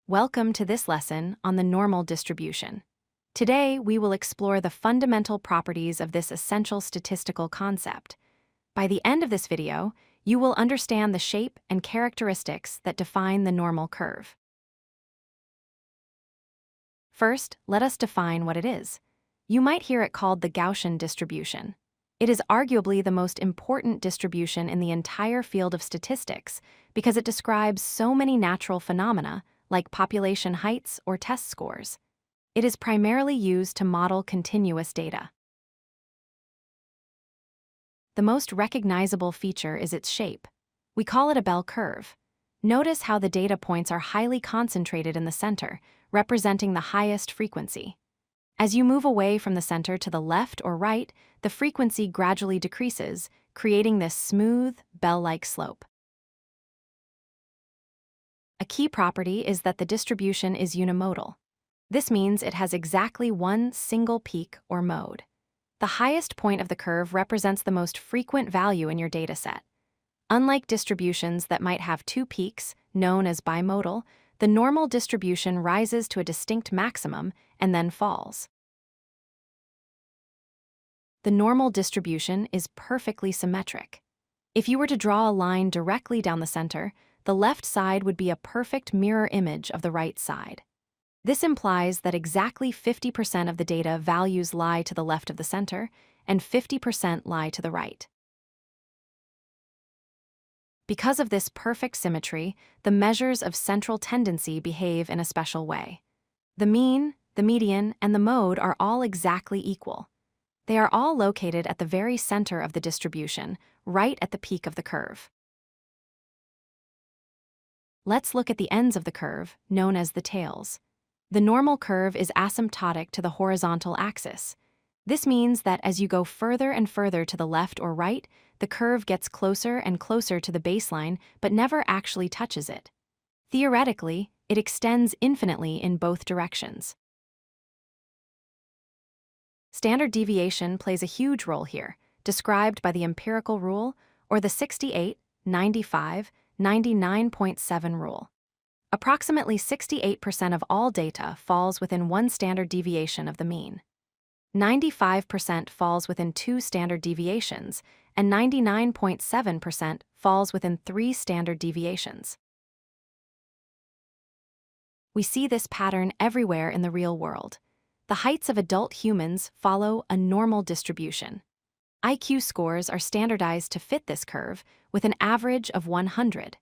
Welcome to this lesson on the normal distribution. Today, we will explore the fundamental properties of this essential statistical concept. By the end of this video, you will understand the shape and characteristics that define the normal curve. First, let us define what it is. You might hear it called the Gaussian distribution. It is arguably the most important distribution in the entire field of statistics because it describes so many natural phenomena like population heights or test scores. It is primarily used to model continuous data. The most recognizable feature is its shape. We call it a bell curve. Notice how the data points are highly concentrated in the center, representing the highest frequency. As you move away from the center to the left or right, the frequency gradually decreases, creating this smooth, bell-like slope. A key property is that the distribution is unimodal. This means it has exactly one single peak or mode. The highest point of the curve represents the most frequent value in your dataset. Unlike distributions that might have two peaks, known as bimodal, the normal distribution rises to a distinct maximum and then falls. The normal distribution is perfectly symmetric. If you were to draw a line directly down the center, the left side would be a perfect mirror image of the right side. This implies that exactly 50% of the data values lie to the left of the center, and 50% lie to the right. Because of this perfect symmetry, the measures of central tendency behave in a special way. The mean, the median, and the mode are all exactly equal. They are all located at the very center of the distribution, right at the peak of the curve. Let's look at the ends of the curve, known as the tails. The normal curve is asymptotic to the horizontal axis. This means that as you go further and further to the left or right, the curve gets closer and closer to the baseline but never actually touches it. Theoretically, it extends infinitely in both directions. Standard deviation plays a huge role here, described by the empirical rule or the 68, 95, 99.7 rule. Approximately 68% of all data falls within one standard deviation of the mean. 95% falls within two standard deviations, and 99.7% falls within three standard deviations. We see this pattern everywhere in the real world. The heights of adult humans follow a normal distribution. IQ scores are standardized to fit this curve with an average of 100.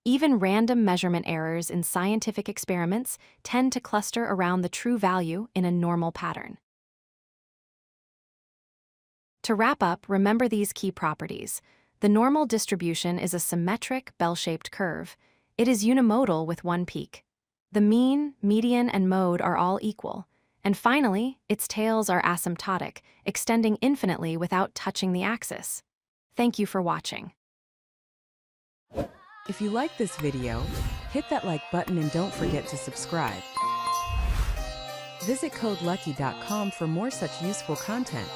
Even random measurement errors in scientific experiments tend to cluster around the true value in a normal pattern. To wrap up, remember these key properties. The normal distribution is a symmetric, bell-shaped curve. It is unimodal with one peak. The mean, median, and mode are all equal. And finally, its tails are asymptotic, extending infinitely without touching the axis. Thank you for watching. If you like this video, hit that like button and don't forget to subscribe. Visit codelucky.com for more such useful content.